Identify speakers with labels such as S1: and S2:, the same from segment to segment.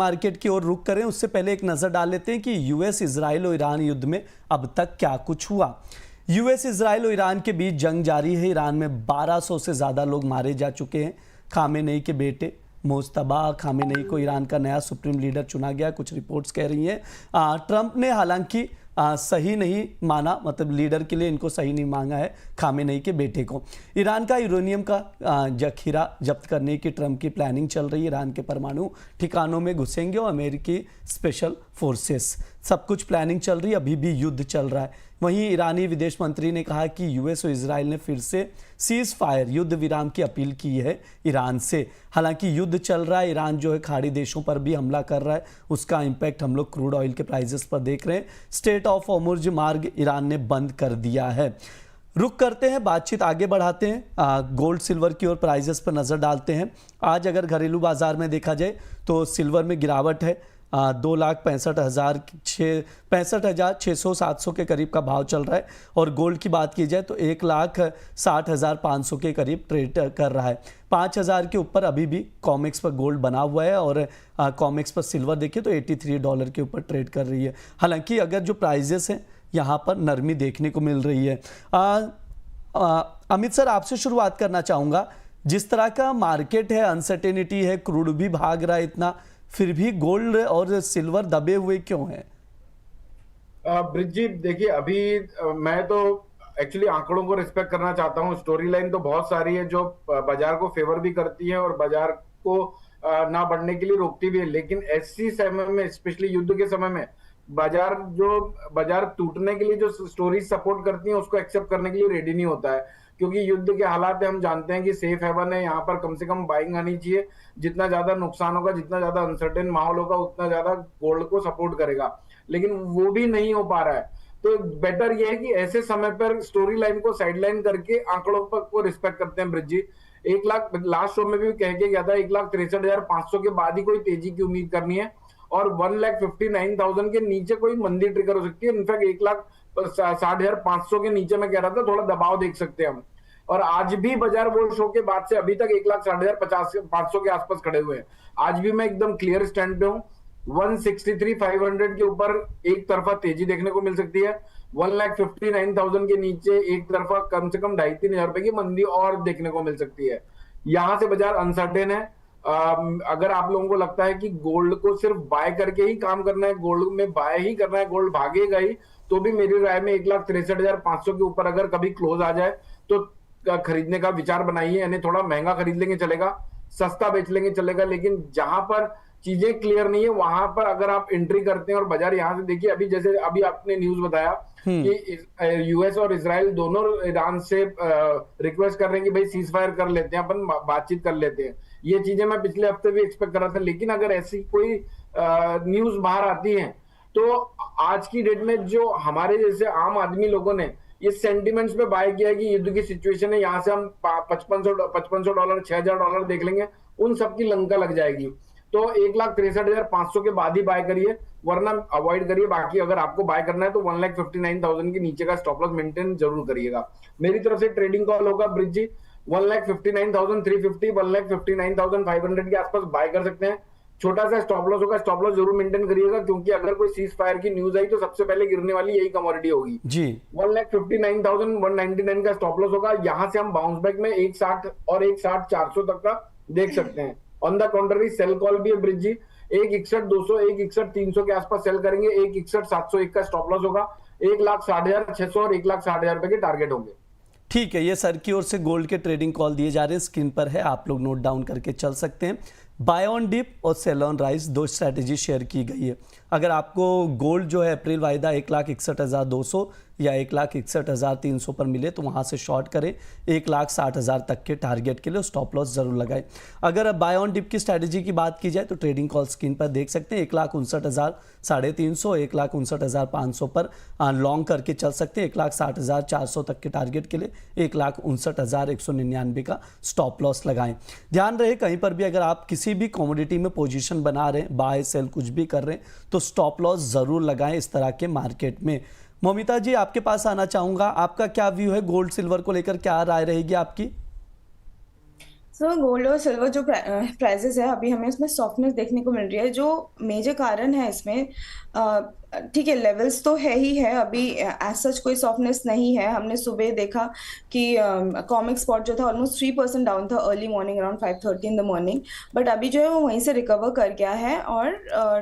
S1: Market की ओर रुख करें उससे पहले एक नजर डाल लेते हैं कि यूएस इजराइल और ईरान युद्ध में अब तक क्या कुछ हुआ। यूएस इजराइल और ईरान के बीच जंग जारी है। ईरान में 1200 से ज्यादा लोग मारे जा चुके हैं। खामेनेई के बेटे मुज्तबा खामेनेई को ईरान का नया सुप्रीम लीडर चुना गया, कुछ रिपोर्ट्स कह रही हैं। ट्रंप ने हालांकि सही नहीं माना, मतलब लीडर के लिए इनको सही नहीं मांगा है खामेनेई के बेटे को। ईरान का यूरेनियम का जखीरा जब्त करने की ट्रंप की प्लानिंग चल रही है। ईरान के परमाणु ठिकानों में घुसेंगे और अमेरिकी स्पेशल फोर्सेस, सब कुछ प्लानिंग चल रही है। अभी भी युद्ध चल रहा है। वहीं ईरानी विदेश मंत्री ने कहा कि यूएस और इजराइल ने फिर से सीज फायर युद्ध विराम की अपील की है ईरान से। हालांकि युद्ध चल रहा है, ईरान जो है खाड़ी देशों पर भी हमला कर रहा है, उसका इंपैक्ट हम लोग क्रूड ऑयल के प्राइसेस पर देख रहे हैं। स्टेट ऑफ होर्मुज मार्ग ईरान ने बंद कर दिया है। रुक करते हैं, बातचीत आगे बढ़ाते हैं। गोल्ड सिल्वर की ओर प्राइसेस पर नजर डालते हैं। आज अगर घरेलू बाजार में देखा जाए तो सिल्वर में गिरावट है। 2,65,600 के करीब का भाव चल रहा है। और गोल्ड की बात की जाए तो 1,60,500 के करीब ट्रेड कर रहा है। 5,000 के ऊपर अभी भी कॉमेक्स पर गोल्ड बना हुआ है और कॉमेक्स पर सिल्वर देखिए तो $83 के ऊपर ट्रेड कर रही है। हालांकि अगर जो प्राइजेस हैं यहाँ पर नरमी देखने को मिल रही है। अमित सर, आपसे शुरुआत करना चाहूँगा। जिस तरह का मार्केट है, अनसर्टेनिटी है, क्रूड भी भाग रहा है इतना, फिर भी गोल्ड और सिल्वर दबे हुए क्यों हैं?
S2: ब्रिज, देखिए अभी मैं तो एक्चुअली आंकड़ों को रिस्पेक्ट करना चाहता हूँ। स्टोरी लाइन तो बहुत सारी है जो बाजार को फेवर भी करती है और बाजार को ना बढ़ने के लिए रोकती भी है। लेकिन ऐसी समय में, स्पेशली युद्ध के समय में, बाजार टूटने के लिए जो स्टोरीज सपोर्ट करती हैं उसको एक्सेप्ट करने के लिए रेडी नहीं होता है। क्योंकि युद्ध के हालात हम जानते हैं कि सेफ हेवन है, यहाँ पर कम से कम बाइंग आनी चाहिए। जितना ज्यादा नुकसान होगा, जितना ज्यादा अनसर्टेन माहौल होगा, उतना ज्यादा गोल्ड को सपोर्ट करेगा। लेकिन वो भी नहीं हो पा रहा है। तो बेटर ये है कि ऐसे समय पर स्टोरी लाइन को साइडलाइन करके आंकड़ों पर को रिस्पेक्ट करते हैं। ब्रिज जी, 1 लाख लास्ट शो में भी कह के गया था, 1,63,500 के बाद ही कोई तेजी की उम्मीद करनी है और 1,59,000 के नीचे कोई मंदी ट्रिगर हो सकती है। इनफैक्ट 1,60,500 के नीचे मैं कह रहा था थोड़ा दबाव देख सकते हैं हम। और आज भी बाजार वो शो के बाद से अभी तक 1,60,500 के आसपास खड़े हुए हैं। आज भी मैं एकदम क्लियर स्टैंड पे हूँ। 163,500 के ऊपर एक तरफा तेजी देखने को मिल सकती है। 1,59,000 के नीचे एक तरफा कम से कम 2,500-3,000 रुपए की मंदी और देखने को मिल सकती है। यहां से बाजार अनसर्टेन है। अगर आप लोगों को लगता है कि गोल्ड को सिर्फ बाय करके ही काम करना है, गोल्ड में बाय ही करना है, गोल्ड भागेगा ही, तो भी मेरी राय में 1,63,500 के ऊपर अगर कभी क्लोज आ जाए तो खरीदने का विचार बनाइए। यानी थोड़ा महंगा खरीद लेंगे चलेगा, सस्ता बेच लेंगे चलेगा, लेकिन जहां पर चीजें क्लियर नहीं है वहां पर अगर आप एंट्री करते हैं और बाजार यहां से देखिए, अभी जैसे अभी आपने न्यूज बताया कि यूएस और इजराइल दोनों ईरान से रिक्वेस्ट कर रहे हैं कि भाई सीज फायर कर लेते हैं, अपन बातचीत कर लेते हैं। ये चीजें मैं पिछले हफ्ते भी एक्सपेक्ट कर रहा था। लेकिन अगर ऐसी कोई न्यूज बाहर आती है तो आज की डेट में जो हमारे जैसे आम आदमी लोगों ने इस सेंटिमेंट्स पे बाय किया है कि युद्ध की सिचुएशन है, यहाँ से हम $5,500 $6,000 देख लेंगे, उन सबकी लंका लग जाएगी। तो 1,63,500 के बाद ही बाय करिए, वरना अवॉइड करिए। बाकी अगर आपको बाय करना है तो 1,59,000 के नीचे का स्टॉप लॉस मेंटेन जरूर करिएगा। मेरी तरफ से ट्रेडिंग कॉल होगा ब्रिज जी, 1,59,350 1,59,500 के आसपास बाय कर सकते हैं। छोटा सा स्टॉप लॉस होगा, स्टॉप लॉस जरूर मेंटेन करिएगा, क्योंकि अगर कोई सीज फायर की न्यूज आई तो सबसे पहले गिरने वाली यही कमोडिटी होगी
S1: जी।
S2: 1,59,199 का स्टॉप लॉस होगा। यहां से हम बाउंस बैक में 1,60 और 1,60,400 तक का देख सकते हैं। On the contrary sell call भी है ब्रिज जी, 1,61,200 1,61,300 के आसपास सेल करेंगे। 1,61,701 का स्टॉप लॉस होगा। 1,60,600 और 1,60,000 रुपए के टारगेट होंगे।
S1: ठीक है, ये सर की ओर से गोल्ड के ट्रेडिंग कॉल दिए जा रहे हैं, स्क्रीन पर है, आप लोग नोट डाउन करके चल सकते हैं। बाय ऑन डिप और सेल ऑन राइज, दो स्ट्रैटेजी शेयर की गई है। अगर आपको गोल्ड जो है अप्रैल वायदा 1,61,200 या 1,61,300 पर मिले तो वहाँ से शॉर्ट करें। 1,60,000 तक के टारगेट के लिए स्टॉप लॉस जरूर लगाएं। अगर बाय ऑन डिप की स्ट्रैटेजी की बात की जाए तो ट्रेडिंग कॉल स्क्रीन पर देख सकते हैं। 1,59,350 1,59,500 पर लॉन्ग करके चल सकते हैं। 1,60,400 तक के टारगेट के लिए 1,59,199 का स्टॉप लॉस लगाएं। ध्यान रहे कहीं पर भी अगर आप किसी भी कमोडिटी में पोजीशन बना रहे हैं, बाय सेल कुछ भी कर रहे हैं, तो स्टॉप लॉस जरूर लगाएं इस तरह के मार्केट में। मोमिता जी, आपके पास आना चाहूंगा, आपका क्या व्यू है गोल्ड सिल्वर को लेकर, क्या राय रहेगी आपकी?
S3: सो गोल्ड और सिल्वर जो प्राइजेस है अभी हमें इसमें सॉफ्टनेस देखने को मिल रही है। जो मेजर कारण है इसमें, ठीक है, लेवल्स तो है ही है, अभी एज सच कोई सॉफ्टनेस नहीं है। हमने सुबह देखा कि कॉमिक स्पॉट जो था ऑलमोस्ट 3% डाउन था early morning around 5:30 in the morning, but अभी जो है वो वहीं से रिकवर कर गया है और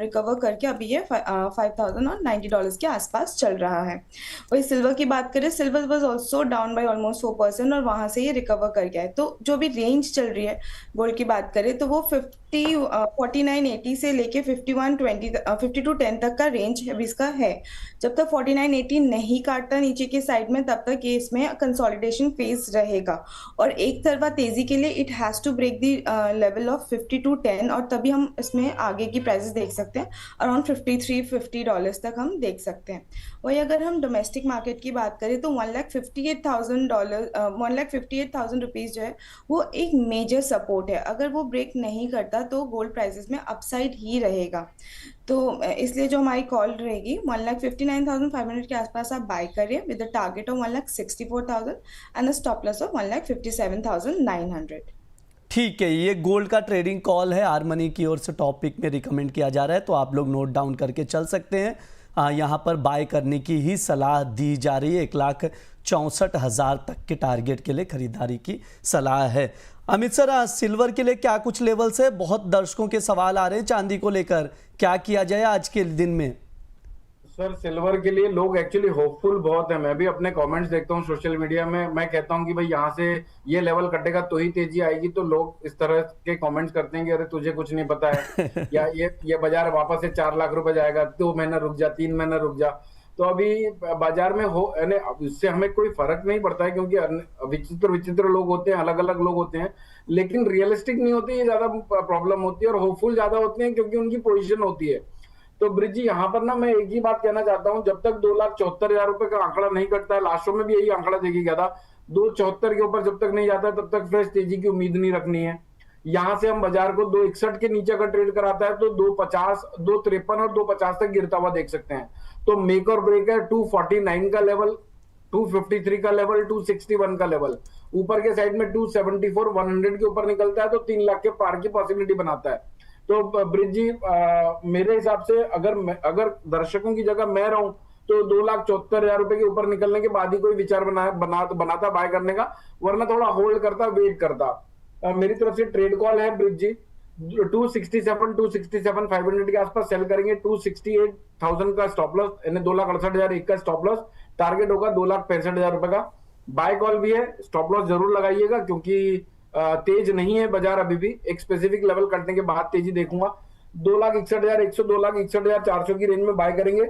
S3: रिकवर करके अभी ये $5,090 के आसपास चल रहा है। वही सिल्वर की बात करें, silver was also down by almost 4% और वहां से ये रिकवर कर गया है। तो जो भी रेंज चल रही है गोल्ड की बात करें तो वो 4980 से लेके 5210 तक का रेंज अभी इसका है। जब तक 4980 नहीं काटता नीचे के साइड में, तब तक ये इसमें कंसोलिडेशन फेज रहेगा। और एक तरफा तेजी के लिए it has to break the level of 5210 और तभी हम इसमें आगे की प्राइसेस देख सकते हैं। अराउंड $53-50 तक हम देख सकते हैं। वही अगर हम डोमेस्टिक मार्केट की बात करें तो $1,58,000 जो है वो एक मेजर सपोर्ट है। अगर वो ब्रेक नहीं करता तो गोल्ड प्राइसेस में अपसाइड ही रहेगा। तो इसलिए जो हमारी कॉल रहेगी 1,59,500 के आसपास आप बाय करिए with the target of 1,64,000 and stop loss of 1,57,900।
S1: ठीक है, ये गोल्ड का ट्रेडिंग कॉल है, आर मनी की ओर से टॉपिक में रिकमेंड किया जा रहा है, तो आप लोग नोट डाउन करके चल सकते हैं। यहाँ पर बाय करने की ही सलाह दी जा रही है। 1,64,000 तक के टारगेट के लिए खरीदारी की सलाह है। अमित सर, सिल्वर के लिए क्या कुछ लेवल्स है? बहुत दर्शकों के सवाल आ रहे हैं चांदी को लेकर, क्या किया जाए आज के दिन में?
S2: सर सिल्वर के लिए लोग एक्चुअली होपफुल बहुत है। मैं भी अपने कमेंट्स देखता हूँ सोशल मीडिया में, मैं कहता हूँ कि भाई यहाँ से ये लेवल कटेगा तो ही तेजी आएगी, तो लोग इस तरह के कमेंट्स करते हैं कि अरे तुझे कुछ नहीं पता है या ये बाजार वापस से 4 लाख रुपए जाएगा, 2 महीना रुक जा, 3 महीना रुक जा। तो अभी बाजार में हो यानी इससे हमें कोई फर्क नहीं पड़ता है, क्योंकि विचित्र विचित्र लोग होते हैं, अलग अलग लोग होते हैं, लेकिन रियलिस्टिक नहीं होते, ये ज्यादा प्रॉब्लम होती है। और होपफुल ज्यादा होते हैं क्योंकि उनकी पोजीशन होती है। तो ब्रिज जी यहाँ पर ना मैं एक ही बात कहना चाहता हूँ, जब तक 2,74,000 रुपए का आंकड़ा नहीं कटता है, लास्ट शो में भी यही आंकड़ा देखा गया था, 2,74 के ऊपर जब तक नहीं जाता है तब तक फ्रेश तेजी की उम्मीद नहीं रखनी है। यहां से हम बाजार को 261 के नीचे अगर ट्रेड कराता है तो 250, 253 और 250 तक गिरता हुआ देख सकते हैं। तो मेक और ब्रेक है 249 का लेवल, 253 का लेवल, 261 का लेवल। ऊपर के साइड में 274, 100 के ऊपर निकलता है तो 3 लाख के पार की पॉसिबिलिटी बनाता है। तो ब्रिज जी मेरे हिसाब से अगर दर्शकों की जगह मैं रहूं तो 2,74,000 रुपए के ऊपर निकलने के बाद ही कोई विचार बनाता बाय करने का, वरना थोड़ा होल्ड करता, वेट करता। मेरी तरफ से ट्रेड कॉल है ब्रिज जी, 267 के आसपास सेल करेंगे, 268,000 का स्टॉप लॉस, यानी 2,68,001 का स्टॉप लॉस, टारगेट होगा 2,65,000 रुपए का। बाय कॉल भी है, स्टॉप लॉस जरूर लगाइएगा क्योंकि तेज नहीं है बाजार अभी भी, एक स्पेसिफिक लेवल कटने के बाद तेजी देखूंगा। 2,61,100, 2,61,400 की रेंज में बाय करेंगे,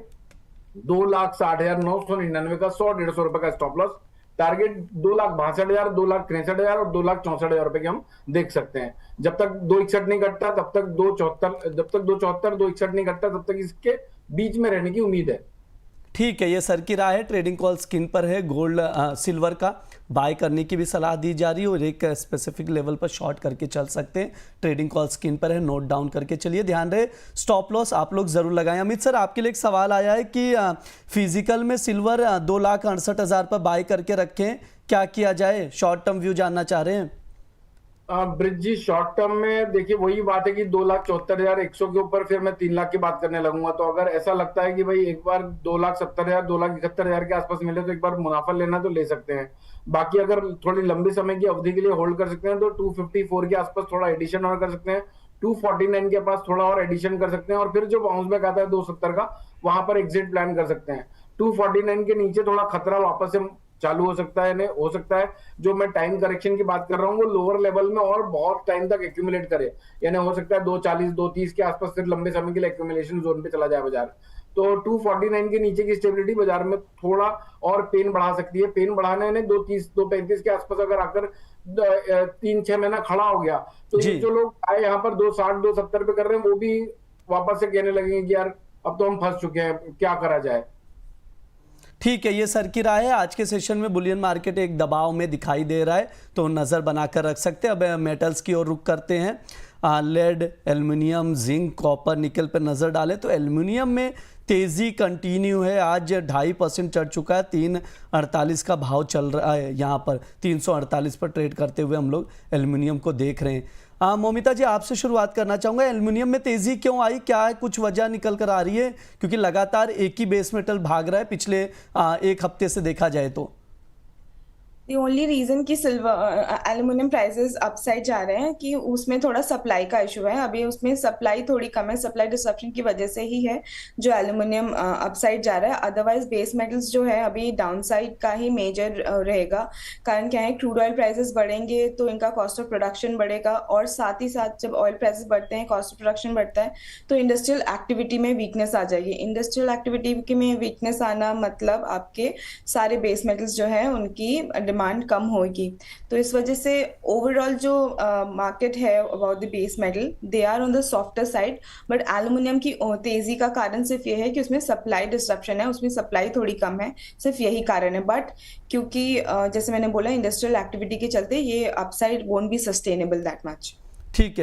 S2: 2,60,999 का 100-150 रुपए का स्टॉप लॉस, टारगेट 2,62,000, 2,63,000 और 2,64,000 रुपए के हम देख सकते हैं। जब तक 261 नहीं कटता तब तक 274, जब तक 261 नहीं कटता तब तक इसके बीच में रहने की उम्मीद है।
S1: ठीक है, ये सर की राय है, ट्रेडिंग कॉल स्क्रीन पर है। गोल्ड सिल्वर का बाय करने की भी सलाह दी जा रही है और एक स्पेसिफिक लेवल पर शॉर्ट करके चल सकते हैं। ट्रेडिंग कॉल स्क्रीन पर है, नोट डाउन करके चलिए। ध्यान रहे स्टॉप लॉस आप लोग जरूर लगाएं। अमित सर, आपके लिए एक सवाल आया है कि फिजिकल में सिल्वर 2,68,000 पर बाय करके रखें, क्या किया जाए? शॉर्ट टर्म व्यू जानना चाह रहे हैं।
S2: ब्रिज जी शॉर्ट टर्म में देखिए वही बात है कि 2,74,100 के ऊपर फिर मैं 3 लाख की बात करने लगूंगा। तो अगर ऐसा लगता है कि भाई एक बार 2,70,000, 2,71,000 के आसपास मिले तो एक बार मुनाफा लेना तो ले सकते हैं। बाकी अगर थोड़ी लंबी समय की अवधि के लिए होल्ड कर सकते हैं तो 254 के आसपास थोड़ा एडिशन और कर सकते हैं, 249 के पास थोड़ा और एडिशन कर सकते हैं, और फिर जो बाउंस बैक आता है 270 का, वहां पर एग्जिट प्लान कर सकते हैं। 249 के नीचे थोड़ा खतरा वापस से चालू हो सकता है, हो सकता है जो मैं टाइम करेक्शन की बात कर रहा हूँ वो लोअर लेवल में और बहुत टाइम तक एक्यूमुलेट करे, यानी हो सकता है 240, 230 के आसपास फिर लंबे समय के लिए एक्यूमुलेशन जोन पे चला जाए बाजार। तो 249 के नीचे की स्टेबिलिटी बाजार में थोड़ा और पेन बढ़ा सकती है। पेन बढ़ाने ने 230, 235 के आसपास अगर आकर 3-6 महीना खड़ा हो गया तो ये जो लोग आए यहाँ पर 260, 270 पे कर रहे हैं वो भी वापस से कहने लगेंगे कि यार अब तो हम फंस चुके हैं, क्या करा जाए।
S1: ठीक है, ये सर की राय है। आज के सेशन में बुलियन मार्केट एक दबाव में दिखाई दे रहा है तो नज़र बनाकर रख सकते हैं। अब मेटल्स की ओर रुख करते हैं। लेड, एल्युमिनियम, जिंक, कॉपर, निकल पर नज़र डालें तो एल्युमिनियम में तेज़ी कंटिन्यू है। आज 2.5% चढ़ चुका है, 348 का भाव चल रहा है। यहाँ पर 348 पर ट्रेड करते हुए हम लोग एल्युमिनियम को देख रहे हैं। मौमिता जी, आपसे शुरुआत करना चाहूँगा, एल्युमिनियम में तेज़ी क्यों आई, क्या है कुछ वजह निकल कर आ रही है, क्योंकि लगातार एक ही बेस मेटल भाग रहा है पिछले एक हफ्ते से देखा जाए तो।
S3: दी ओनली रीजन कि सिल्वर एल्यूमिनियम प्राइसेस अपसाइड जा रहे हैं कि उसमें थोड़ा सप्लाई का इशू है। अभी उसमें सप्लाई थोड़ी कम है, सप्लाई डिसरप्शन की वजह से ही है जो एल्यूमिनियम अपसाइड जा रहा है। अदरवाइज बेस मेटल्स जो है अभी डाउनसाइड का ही मेजर रहेगा। कारण क्या है, क्रूड ऑयल प्राइसेस बढ़ेंगे तो इनका कॉस्ट ऑफ प्रोडक्शन बढ़ेगा, और साथ ही साथ जब ऑयल प्राइसेस बढ़ते हैं, कॉस्ट ऑफ प्रोडक्शन बढ़ता है, तो इंडस्ट्रियल एक्टिविटी में वीकनेस आ जाएगी। इंडस्ट्रियल एक्टिविटी में वीकनेस आना मतलब आपके सारे बेस मेटल्स जो है उनकी डिमांड कम होगी। तो इस वजह से ओवरऑल जो मार्केट है about the base metal, they are on the softer side. But aluminium की तेजी का कारण सिर्फ ये है कि उसमें सप्लाई डिस्ट्रप्शन है, उसमें सप्लाई थोड़ी कम है, सिर्फ यही कारण है। बट क्योंकि जैसे मैंने बोला, इंडस्ट्रियल एक्टिविटी के चलते ये upside won't be sustainable that much.
S1: ठीक है।